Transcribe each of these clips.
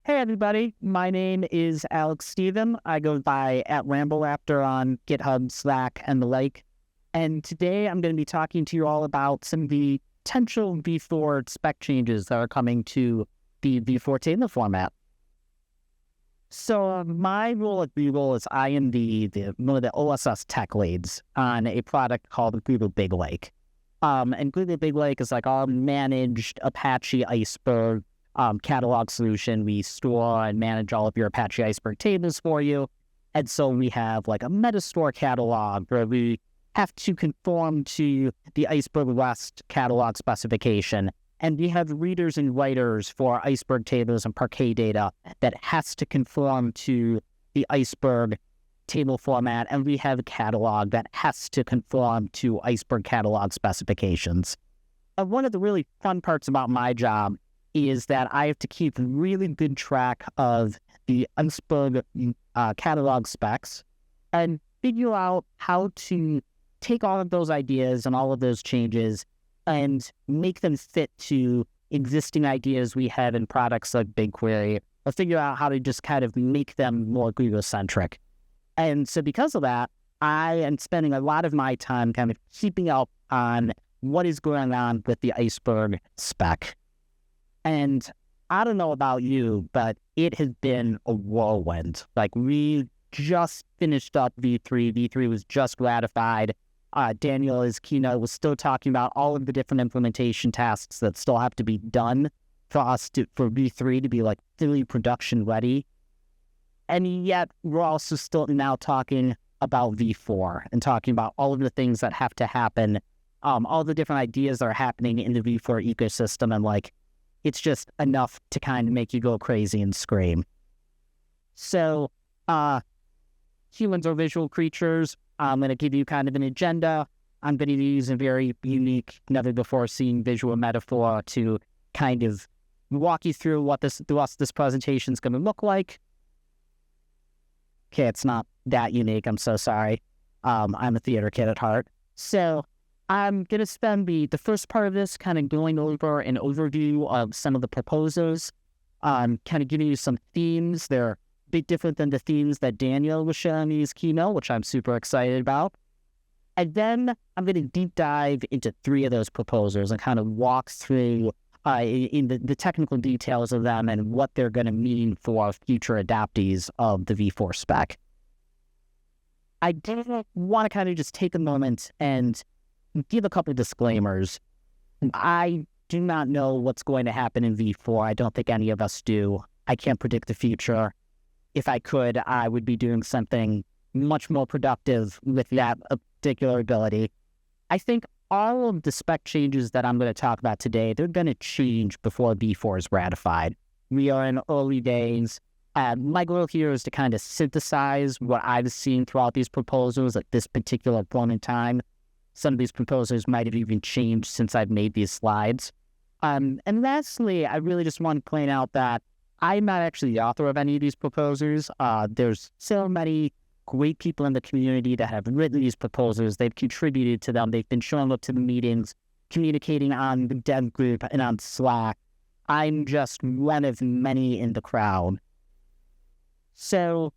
Hey everybody, my name is Alex Steven. I go by @RambleRaptor on GitHub, Slack, and the like. And today I'm going to be talking to you all about some of the potential v4 spec changes that are coming to the v4 table format. So my role at Google is I am one of the OSS tech leads on a product called Google Big Lake. And Google Big Lake is like our managed Apache Iceberg catalog solution. We store and manage all of your Apache Iceberg tables for you. And so we have like a Metastore catalog where we have to conform to the Iceberg West catalog specification. And we have readers and writers for Iceberg tables and Parquet data that has to conform to the Iceberg table format. And we have a catalog that has to conform to Iceberg catalog specifications. One of the really fun parts about my job is that I have to keep really good track of the Iceberg catalog specs and figure out how to take all of those ideas and all of those changes and make them fit to existing ideas we have in products like BigQuery, or figure out how to just kind of make them more Google-centric. And so because of that, I am spending a lot of my time kind of keeping up on what is going on with the Iceberg spec. And I don't know about you, but it has been a whirlwind. Like, we just finished up V3. V3 was just ratified. Daniel, his keynote, was still talking about all of the different implementation tasks that still have to be done for V3 to be like fully production ready. And yet we're also still now talking about V4 and talking about all of the things that have to happen, all the different ideas that are happening in the V4 ecosystem. And like, it's just enough to kind of make you go crazy and scream. So humans are visual creatures. I'm going to give you kind of an agenda. I'm going to use a very unique, never before seen visual metaphor to kind of walk you through what the rest of this presentation is going to look like. Okay, it's not that unique. I'm so sorry. I'm a theater kid at heart. So I'm going to spend the first part of this kind of going over an overview of some of the proposals, kind of giving you some themes. They're a bit different than the themes that Daniel was sharing in his keynote, which I'm super excited about. And then I'm going to deep dive into 3 of those proposals and kind of walk through in the technical details of them and what they're going to mean for future adoptees of the V4 spec. I did want to kind of just take a moment and give a couple of disclaimers. I do not know what's going to happen in V4. I don't think any of us do. I can't predict the future. If I could, I would be doing something much more productive with that particular ability. I think all of the spec changes that I'm going to talk about today, they're going to change before V4 is ratified. We are in early days. My goal here is to kind of synthesize what I've seen throughout these proposals at this particular point in time. Some of these proposals might have even changed since I've made these slides. And lastly, I really just want to point out that I'm not actually the author of any of these proposals. There's so many great people in the community that have written these proposals. They've contributed to them. They've been showing up to the meetings, communicating on the dev group and on Slack. I'm just one of many in the crowd. So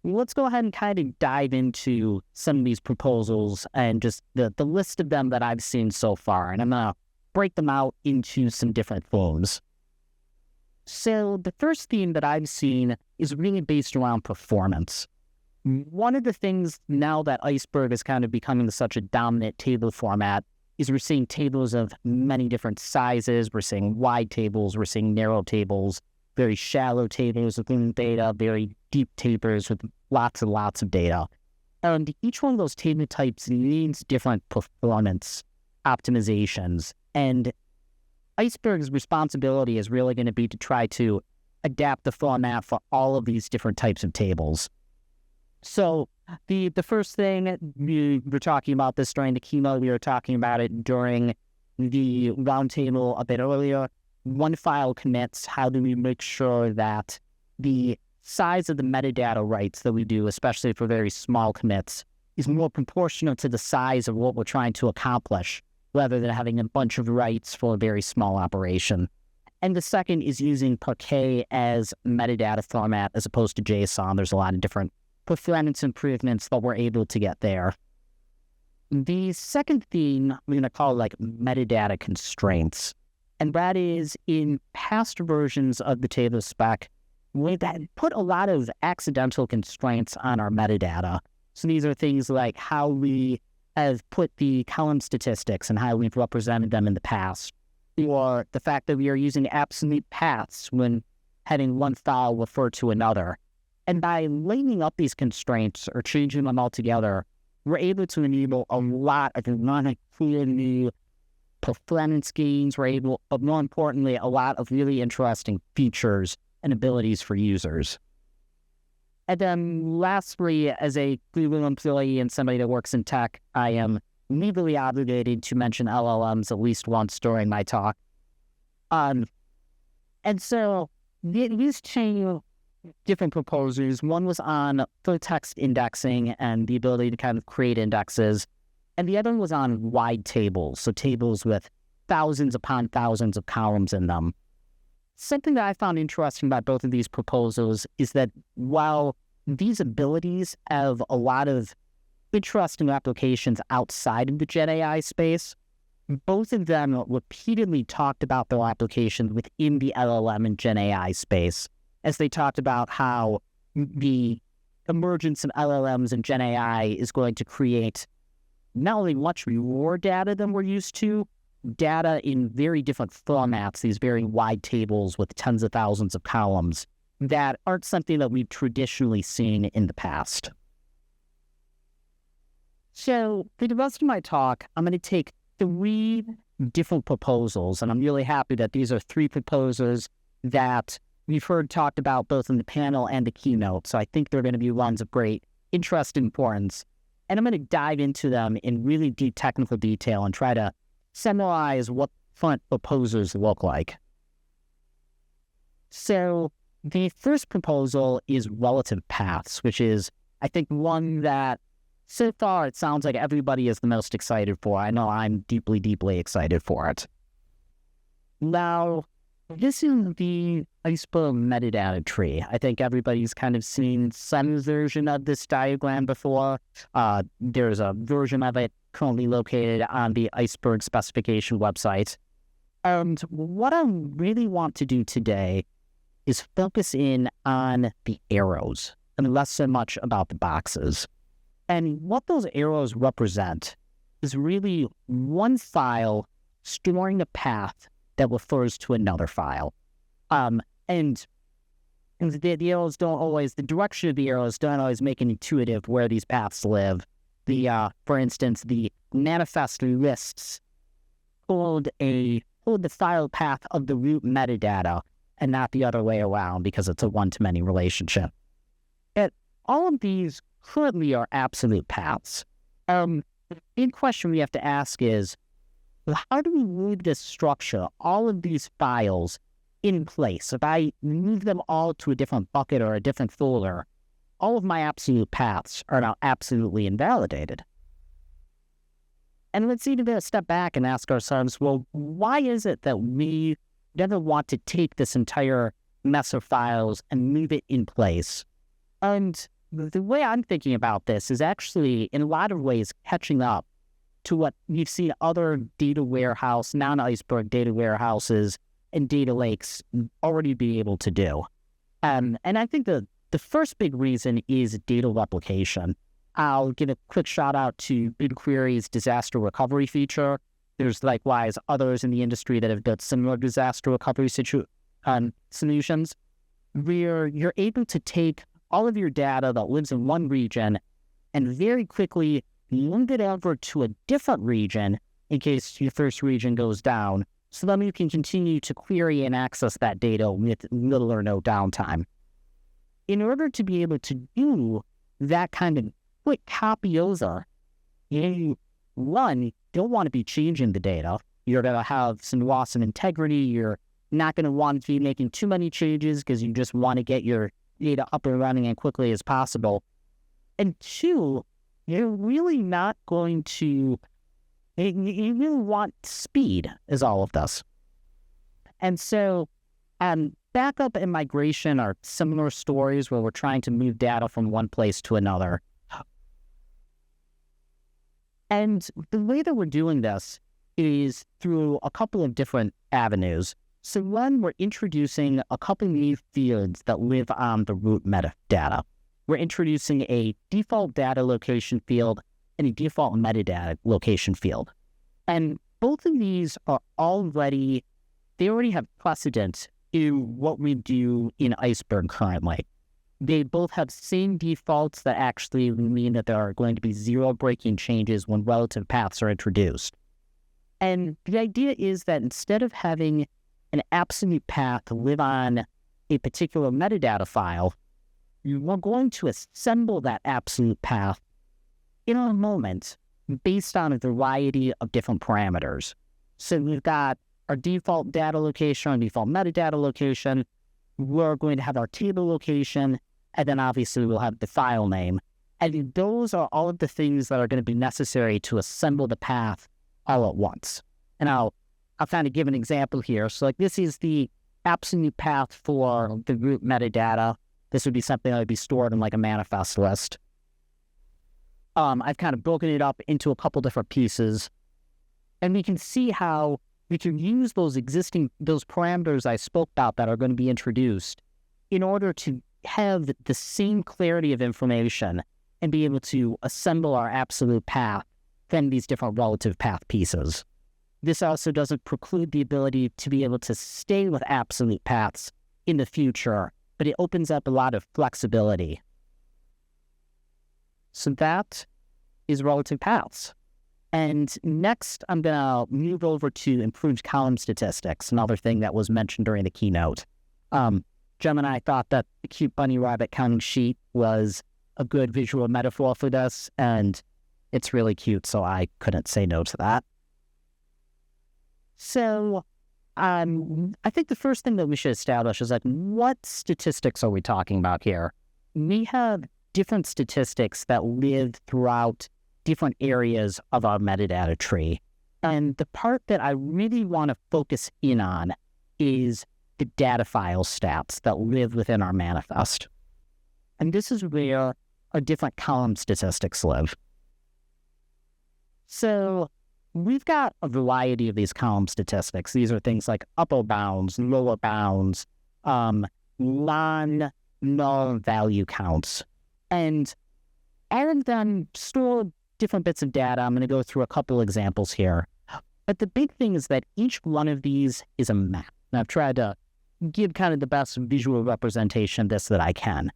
let's go ahead and kind of dive into some of these proposals and just the list of them that I've seen so far. And I'm going to break them out into some different themes. So the first theme that I've seen is really based around performance. One of the things now that Iceberg is kind of becoming such a dominant table format is we're seeing tables of many different sizes. We're seeing wide tables, we're seeing narrow tables, very shallow tables with data, very deep tables with lots and lots of data. And each one of those table types needs different performance optimizations. And Iceberg's responsibility is really going to be to try to adapt the format for all of these different types of tables. So the first thing, we were talking about this during the keynote, we were talking about it during the roundtable a bit earlier. One file commits, how do we make sure that the size of the metadata writes that we do, especially for very small commits, is more proportional to the size of what we're trying to accomplish, rather than having a bunch of writes for a very small operation. And the second is using Parquet as metadata format as opposed to JSON. There's a lot of different performance improvements that we're able to get there. The second theme we're going to call like metadata constraints. And that is in past versions of the table spec, we put a lot of accidental constraints on our metadata. So these are things like how we have put the column statistics and how we've represented them in the past, or the fact that we are using absolute paths when having one file refer to another. And by laying up these constraints or changing them altogether, we're able to enable a lot of clear new performance gains. We're able, but more importantly, a lot of really interesting features and abilities for users. And then lastly, as a Google employee and somebody that works in tech, I am legally obligated to mention LLMs at least once during my talk. And so these two different proposals, one was on full text indexing and the ability to kind of create indexes, and the other was on wide tables, so tables with thousands upon thousands of columns in them. Something that I found interesting about both of these proposals is that while these abilities have a lot of interesting applications outside of the Gen AI space, both of them repeatedly talked about their applications within the LLM and Gen AI space, as they talked about how the emergence of LLMs and Gen AI is going to create not only much more data than we're used to, data in very different formats, these very wide tables with tens of thousands of columns that aren't something that we've traditionally seen in the past. So for the rest of my talk, I'm going to take 3 different proposals, and I'm really happy that these are 3 proposals that we've heard talked about both in the panel and the keynote. So I think they're going to be ones of great interest and importance. And I'm going to dive into them in really deep technical detail and try to summarize what front proposals look like. So the first proposal is relative paths, which is, I think, one that so far it sounds like everybody is the most excited for. I know I'm deeply, deeply excited for it. Now, this is the Iceberg metadata tree. I think everybody's kind of seen some version of this diagram before. There's a version of it currently located on the Iceberg specification website. And what I really want to do today is focus in on the arrows and less so much about the boxes. And what those arrows represent is really one file storing a path that refers to another file. And the arrows don't always, the direction of the arrows don't always make it intuitive where these paths live. For instance, the manifest lists hold the file path of the root metadata and not the other way around because it's a one-to-many relationship. And all of these currently are absolute paths. The big question we have to ask is, how do we move this structure, all of these files, in place? If I move them all to a different bucket or a different folder, all of my absolute paths are now absolutely invalidated. And let's even take a step back and ask ourselves, well, why is it that we never want to take this entire mess of files and move it in place? And the way I'm thinking about this is actually, in a lot of ways, catching up to what we've seen other data warehouse, non-Iceberg data warehouses and data lakes already be able to do. And I think the first big reason is data replication. I'll give a quick shout out to BigQuery's disaster recovery feature. There's likewise others in the industry that have built similar disaster recovery solutions, where you're able to take all of your data that lives in one region and very quickly move it over to a different region in case your first region goes down, so then you can continue to query and access that data with little or no downtime. In order to be able to do that kind of quick copy over, you don't want to be changing the data. You're going to have some loss of integrity. You're not going to want to be making too many changes because you just want to get your data up and running as quickly as possible. And 2, you're really not going to, you really want speed is all of this. And so Backup and migration are similar stories where we're trying to move data from one place to another. And the way that we're doing this is through a couple of different avenues. So one, we're introducing a couple new fields that live on the root metadata. We're introducing a default data location field and a default metadata location field. And both of these are they already have precedent in what we do in Iceberg currently. They both have same defaults that actually mean that there are going to be zero breaking changes when relative paths are introduced. And the idea is that instead of having an absolute path live on a particular metadata file, we're going to assemble that absolute path in a moment based on a variety of different parameters. So we've got our default data location, our default metadata location. We're going to have our table location, and then obviously we'll have the file name. And those are all of the things that are going to be necessary to assemble the path all at once. And I'll kind of give an example here. So like this is the absolute path for the root metadata. This would be something that would be stored in like a manifest list. I've kind of broken it up into a couple different pieces. And we can see how we can use those parameters I spoke about that are going to be introduced in order to have the same clarity of information and be able to assemble our absolute path from these different relative path pieces. This also doesn't preclude the ability to be able to stay with absolute paths in the future, but it opens up a lot of flexibility. So that is relative paths. And next, I'm going to move over to improved column statistics, another thing that was mentioned during the keynote. Jem and I thought that the cute bunny rabbit counting sheet was a good visual metaphor for this, and it's really cute, so I couldn't say no to that. So I think the first thing that we should establish is like, what statistics are we talking about here? We have different statistics that live throughout different areas of our metadata tree. And the part that I really want to focus in on is the data file stats that live within our manifest. And this is where our different column statistics live. So we've got a variety of these column statistics. These are things like upper bounds, lower bounds, non-null value counts. And as then store different bits of data, I'm going to go through a couple examples here. But the big thing is that each one of these is a map. And I've tried to give kind of the best visual representation of this that I can.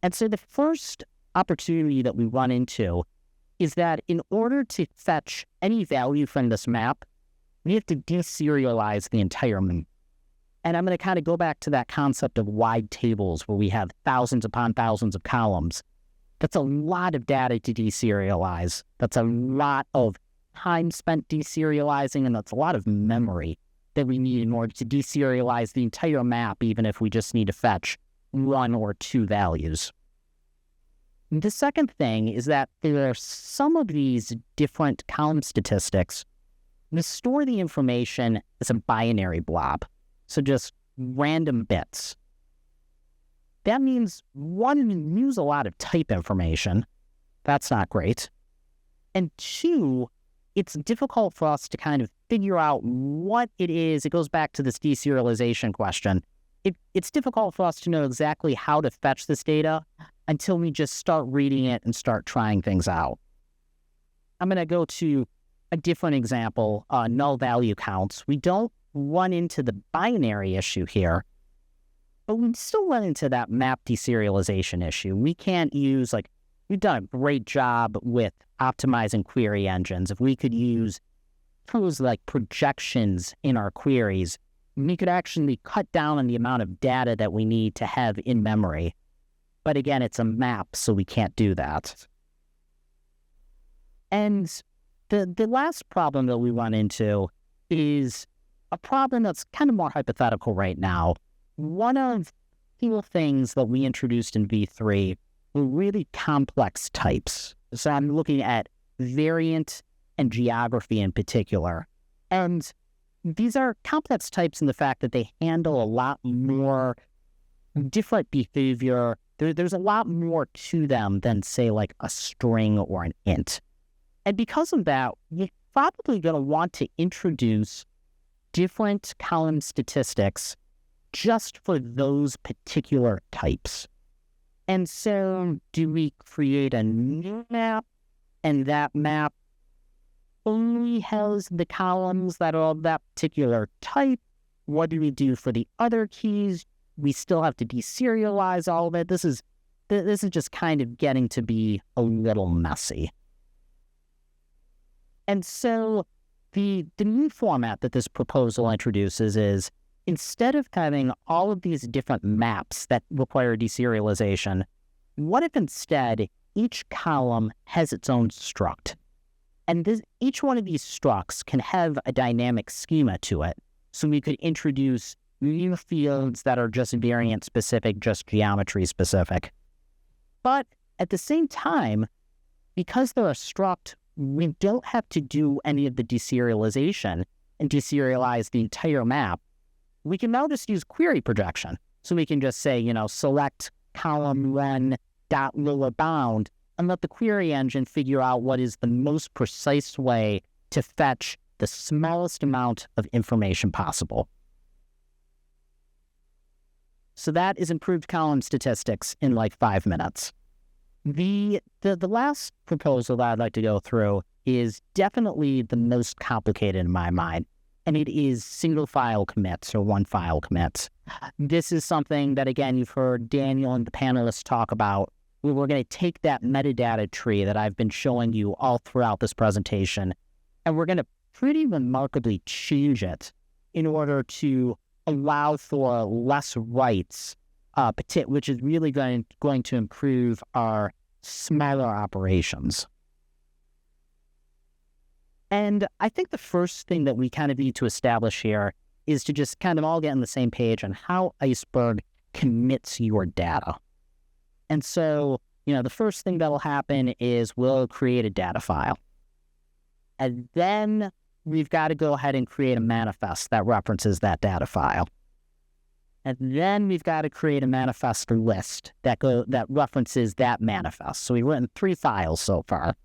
And so the first opportunity that we run into is that in order to fetch any value from this map, we have to deserialize the entire map. And I'm going to kind of go back to that concept of wide tables where we have thousands upon thousands of columns. That's a lot of data to deserialize. That's a lot of time spent deserializing, and that's a lot of memory that we need in order to deserialize the entire map, even if we just need to fetch one or two values. The second thing is that there are some of these different column statistics that store the information as a binary blob, so just random bits. That means, one, we use a lot of type information. That's not great. And two, it's difficult for us to kind of figure out what it is. It goes back to this deserialization question. It's difficult for us to know exactly how to fetch this data until we just start reading it and start trying things out. I'm going to go to a different example, null value counts. We don't run into the binary issue here, but we still run into that map deserialization issue. We can't use, we've done a great job with optimizing query engines. If we could use tools like projections in our queries, we could actually cut down on the amount of data that we need to have in memory. But again, it's a map, so we can't do that. And the last problem that we run into is a problem that's kind of more hypothetical right now. One of the things that we introduced in V3 were really complex types. So I'm looking at variant and geography in particular. And these are complex types in the fact that they handle a lot more different behavior. There's a lot more to them than, say, like a string or an int. And because of that, you're probably going to want to introduce different column statistics just for those particular types. And so do we create a new map, and that map only has the columns that are of that particular type? What do we do for the other keys? We still have to deserialize all of it. This is just kind of getting to be a little messy. And so the new format that this proposal introduces is, instead of having all of these different maps that require deserialization, what if instead each column has its own struct? And each one of these structs can have a dynamic schema to it. So we could introduce new fields that are just variant specific, just geometry specific. But at the same time, because they're a struct, we don't have to do any of the deserialization and deserialize the entire map. We can now just use query projection. So we can just say, select column one dot lower bound, and let the query engine figure out what is the most precise way to fetch the smallest amount of information possible. So that is improved column statistics in like 5 minutes. The last proposal that I'd like to go through is definitely the most complicated in my mind, and it is single file commits or one file commits. This is something that, again, you've heard Daniel and the panelists talk about, where we're going to take that metadata tree that I've been showing you all throughout this presentation, and we're going to pretty remarkably change it in order to allow for less writes, which is really going to improve our smaller operations. And I think the first thing that we kind of need to establish here is to just kind of all get on the same page on how Iceberg commits your data. And so, the first thing that will happen is we'll create a data file. And then we've got to go ahead and create a manifest that references that data file. And then we've got to create a manifest list that references that manifest. So we've written 3 files so far.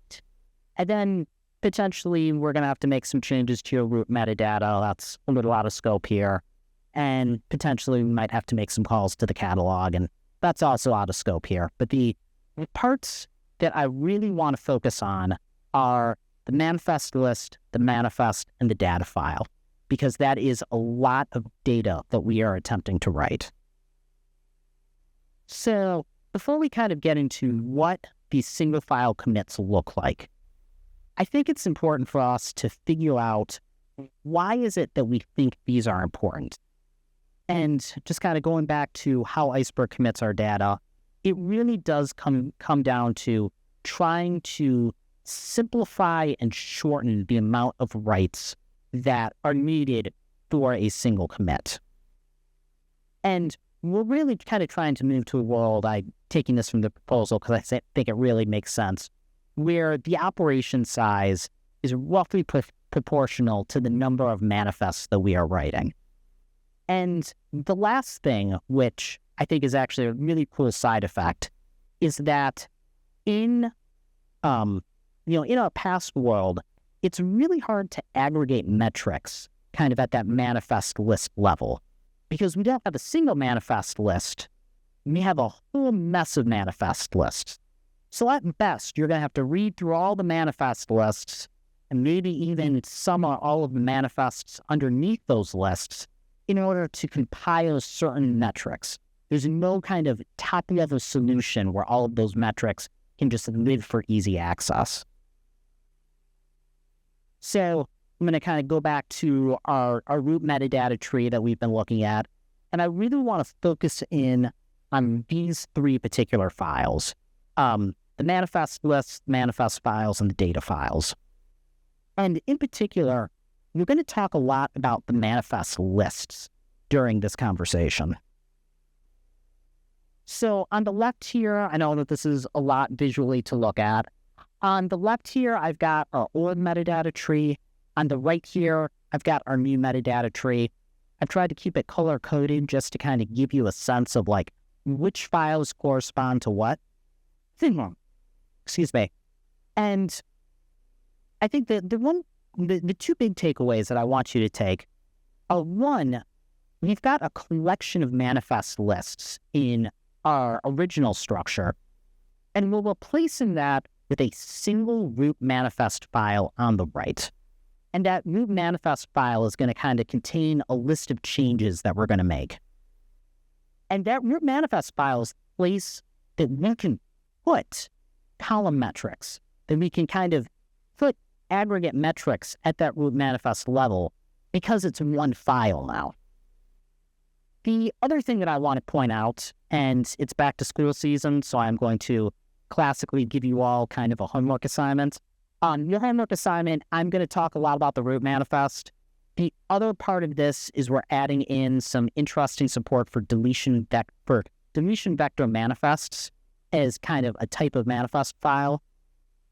And then potentially we're going to have to make some changes to your root metadata. That's a little out of scope here. And potentially we might have to make some calls to the catalog, and that's also out of scope here. But the parts that I really want to focus on are the manifest list, the manifest, and the data file, because that is a lot of data that we are attempting to write. So before we kind of get into what these single file commits look like, I think it's important for us to figure out, why is it that we think these are important? And just kind of going back to how Iceberg commits our data, it really does come down to trying to simplify and shorten the amount of writes that are needed for a single commit. And we're really kind of trying to move to a world, taking this from the proposal because I think it really makes sense, where the operation size is roughly proportional to the number of manifests that we are writing. And the last thing, which I think is actually a really cool side effect, is that in our past world, it's really hard to aggregate metrics kind of at that manifest list level, because we don't have a single manifest list. We have a whole mess of manifest lists. So at best, you're going to have to read through all the manifest lists, and maybe even some or all of the manifests underneath those lists in order to compile certain metrics. There's no kind of top-level solution where all of those metrics can just live for easy access. So I'm going to kind of go back to our root metadata tree that we've been looking at, and I really want to focus in on these 3 particular files, the manifest lists, manifest files, and the data files. And in particular, we're going to talk a lot about the manifest lists during this conversation. So on the left here, I know that this is a lot visually to look at. On the left here, I've got our org metadata tree, On the right here, I've got our new metadata tree. I've tried to keep it color-coded just to kind of give you a sense of like which files correspond to what. Excuse me. And I think that the two big takeaways that I want you to take are, one, we've got a collection of manifest lists in our original structure, and we're replacing that with a single root manifest file on the right. And that root manifest file is going to kind of contain a list of changes that we're going to make. And that root manifest file is a place that we can put column metrics, that we can kind of put aggregate metrics at that root manifest level because it's one file now. The other thing that I want to point out, and it's back to school season, so I'm going to classically give you all kind of a homework assignment. On your homework assignment, I'm going to talk a lot about the root manifest. The other part of this is we're adding in some interesting support for deletion vector manifests as kind of a type of manifest file.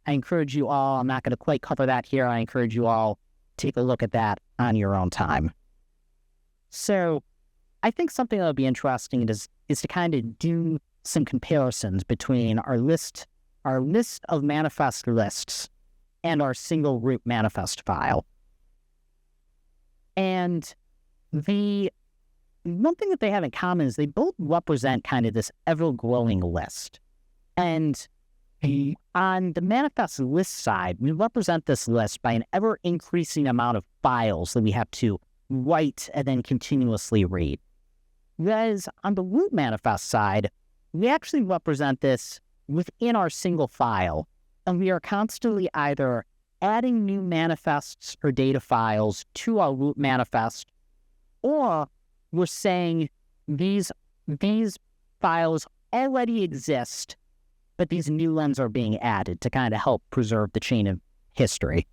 I encourage you all, I'm not going to quite cover that here, I encourage you all take a look at that on your own time. So I think something that would be interesting is to kind of do some comparisons between our list of manifest lists and our single root manifest file. And the one thing that they have in common is they both represent kind of this ever-growing list. And on the manifest list side, we represent this list by an ever-increasing amount of files that we have to write and then continuously read. Whereas on the root manifest side, we actually represent this within our single file, and we are constantly either adding new manifests or data files to our root manifest, or we're saying these files already exist, but these new ones are being added to kind of help preserve the chain of history.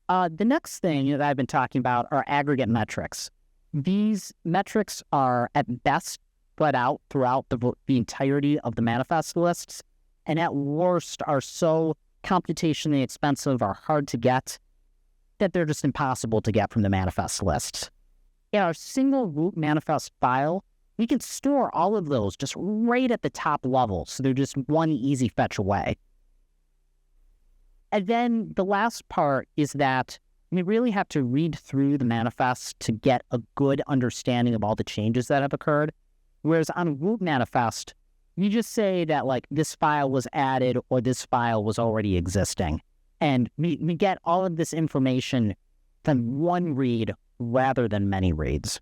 The next thing that I've been talking about are aggregate metrics. These metrics are at best spread out throughout the entirety of the manifest lists, and at worst are so computationally expensive or hard to get that they're just impossible to get from the manifest lists. In our single root manifest file, we can store all of those just right at the top level, so they're just one easy fetch away. And then the last part is that we really have to read through the manifest to get a good understanding of all the changes that have occurred. Whereas on a root manifest, you just say that like this file was added or this file was already existing. And we get all of this information from one read rather than many reads.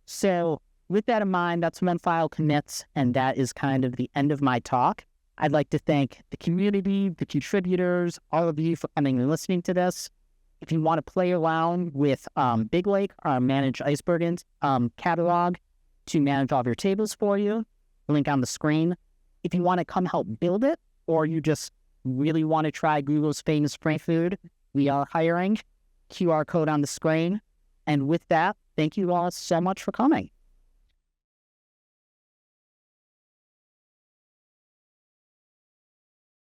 So with that in mind, that's when file commits, and that is kind of the end of my talk. I'd like to thank the community, the contributors, all of you for coming and listening to this. If you want to play around with Big Lake, our Manage Iceberg catalog to manage all of your tables for you, link on the screen. If you want to come help build it, or you just really want to try Google's famous free food, we are hiring. QR code on the screen. And with that, thank you all so much for coming.